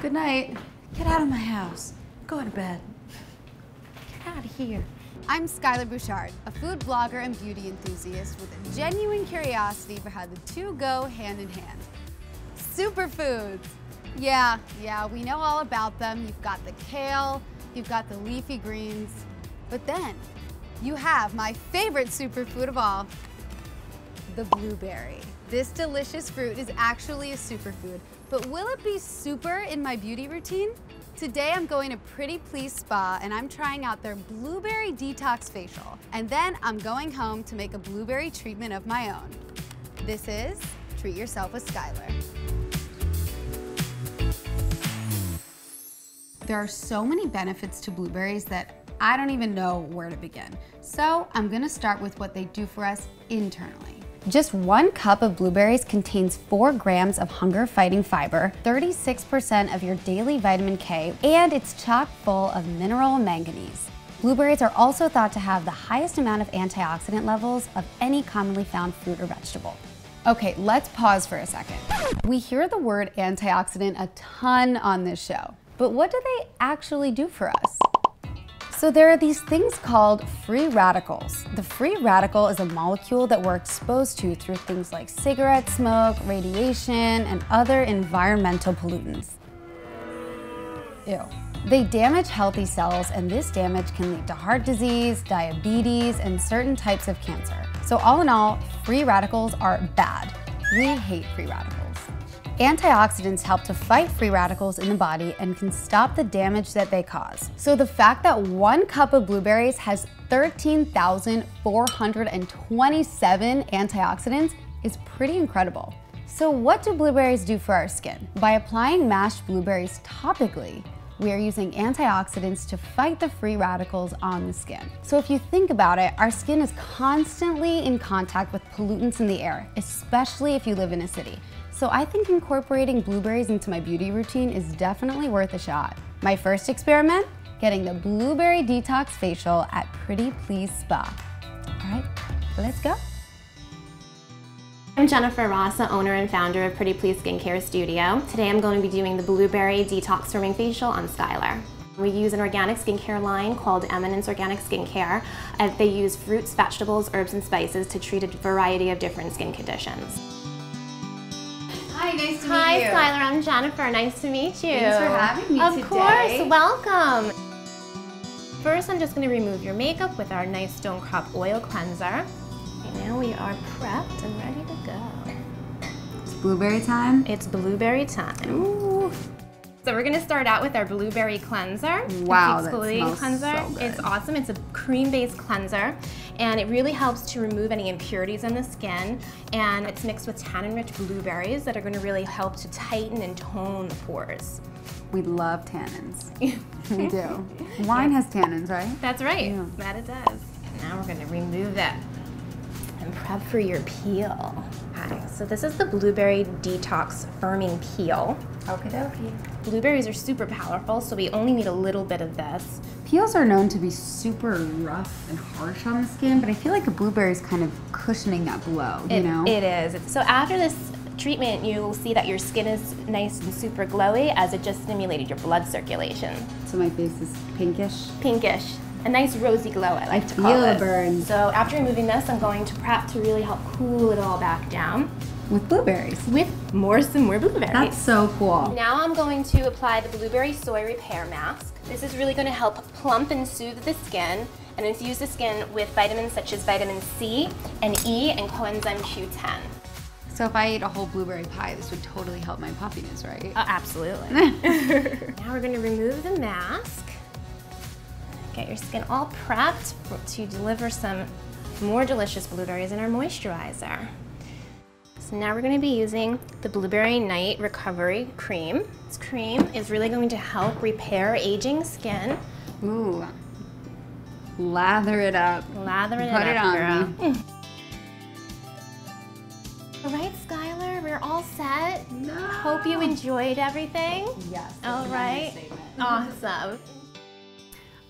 Good night. Get out of my house. Go to bed. Get out of here. I'm Skyler Bouchard, a food blogger and beauty enthusiast with a genuine curiosity for how the two go hand in hand. Superfoods. Yeah, we know all about them. You've got the kale, you've got the leafy greens, but then you have my favorite superfood of all, the blueberry. This delicious fruit is actually a superfood, but will it be super in my beauty routine? Today I'm going to Pretty Please Spa and I'm trying out their blueberry detox facial. And then I'm going home to make a blueberry treatment of my own. This is Treat Yourself with Skyler. There are so many benefits to blueberries that I don't even know where to begin. So I'm gonna start with what they do for us internally. Just 1 cup of blueberries contains 4 grams of hunger-fighting fiber, 36% of your daily vitamin K, and it's chock full of mineral manganese. Blueberries are also thought to have the highest amount of antioxidant levels of any commonly found fruit or vegetable. Okay, let's pause for a second. We hear the word antioxidant a ton on this show, but what do they actually do for us? So there are these things called free radicals. The free radical is a molecule that we're exposed to through things like cigarette smoke, radiation, and other environmental pollutants. Ew. They damage healthy cells, and this damage can lead to heart disease, diabetes, and certain types of cancer. So all in all, free radicals are bad. We hate free radicals. Antioxidants help to fight free radicals in the body and can stop the damage that they cause. So the fact that 1 cup of blueberries has 13,427 antioxidants is pretty incredible. So what do blueberries do for our skin? By applying mashed blueberries topically, we are using antioxidants to fight the free radicals on the skin. So if you think about it, our skin is constantly in contact with pollutants in the air, especially if you live in a city. So I think incorporating blueberries into my beauty routine is definitely worth a shot. My first experiment? Getting the blueberry detox facial at Pretty Please Spa. All right, let's go. I'm Jennifer Rasa, owner and founder of Pretty Please Skincare Studio. Today I'm going to be doing the blueberry detox firming facial on Skyler. We use an organic skincare line called Eminence Organic Skincare. They use fruits, vegetables, herbs, and spices to treat a variety of different skin conditions. Hi, nice to meet you. Hi, Skyler. I'm Jennifer. Nice to meet you. Thanks for having me today. Of course. Welcome. First, I'm just going to remove your makeup with our nice Stone Crop Oil Cleanser. And now we are prepped and ready to go. It's blueberry time? It's blueberry time. Ooh. So we're going to start out with our blueberry cleanser. Wow, it's that smells cleanser. so good. It's awesome. It's a cream-based cleanser, and it really helps to remove any impurities in the skin. And it's mixed with tannin-rich blueberries that are going to really help to tighten and tone the pores. We love tannins. We do. Wine has tannins, right? That's right. Yeah. That it does. Now we're going to remove that and prep for your peel. Okay, so this is the Blueberry Detox Firming Peel. Okie dokie. Blueberries are super powerful, so we only need a little bit of this. Peels are known to be super rough and harsh on the skin, but I feel like a blueberry is kind of cushioning that blow, you know? It is. So after this treatment, you'll see that your skin is nice and super glowy as it just stimulated your blood circulation. So my face is pinkish? Pinkish. A nice rosy glow, I like to call Feel it. a burn. So after removing this, I'm going to prep to really help cool it all back down. With blueberries? With some more blueberries. That's so cool. Now I'm going to apply the Blueberry Soy Repair Mask. This is really going to help plump and soothe the skin and infuse the skin with vitamins such as vitamin C and E and coenzyme Q10. So if I ate a whole blueberry pie, this would totally help my puffiness, right? Absolutely. Now we're going to remove the mask. Get your skin all prepped to deliver some more delicious blueberries in our moisturizer. So now we're going to be using the Blueberry Night Recovery Cream. This cream is really going to help repair aging skin. Ooh. Lather it up. Lather it Put it up, on girl. me. All right, Skyler, we're all set. No. Hope you enjoyed everything. Yes. All right. Awesome.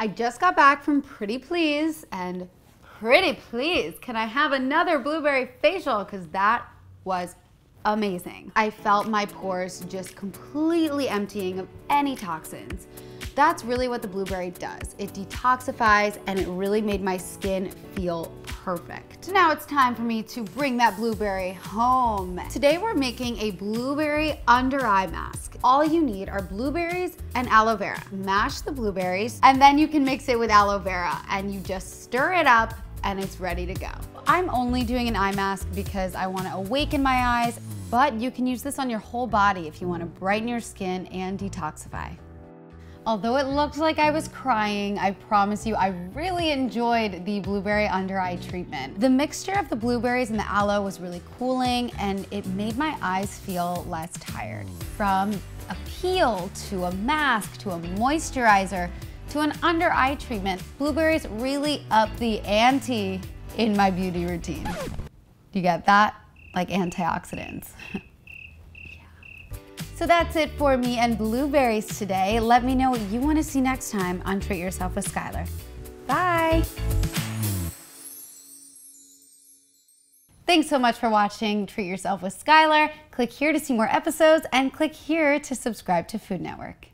I just got back from Pretty Please, and pretty please, can I have another blueberry facial? Because that was amazing. I felt my pores just completely emptying of any toxins. That's really what the blueberry does. It detoxifies and it really made my skin feel perfect. Now it's time for me to bring that blueberry home. Today we're making a blueberry under eye mask. All you need are blueberries and aloe vera. Mash the blueberries and then you can mix it with aloe vera and you just stir it up and it's ready to go. I'm only doing an eye mask because I want to awaken my eyes, but you can use this on your whole body if you want to brighten your skin and detoxify. Although it looked like I was crying, I promise you I really enjoyed the blueberry under eye treatment. The mixture of the blueberries and the aloe was really cooling and it made my eyes feel less tired. From a peel to a mask to a moisturizer to an under eye treatment, blueberries really up the ante in my beauty routine. You get that? Like antioxidants. So that's it for me and blueberries today. Let me know what you want to see next time on Treat Yourself with Skyler. Bye. Thanks so much for watching Treat Yourself with Skyler. Click here to see more episodes and click here to subscribe to Food Network.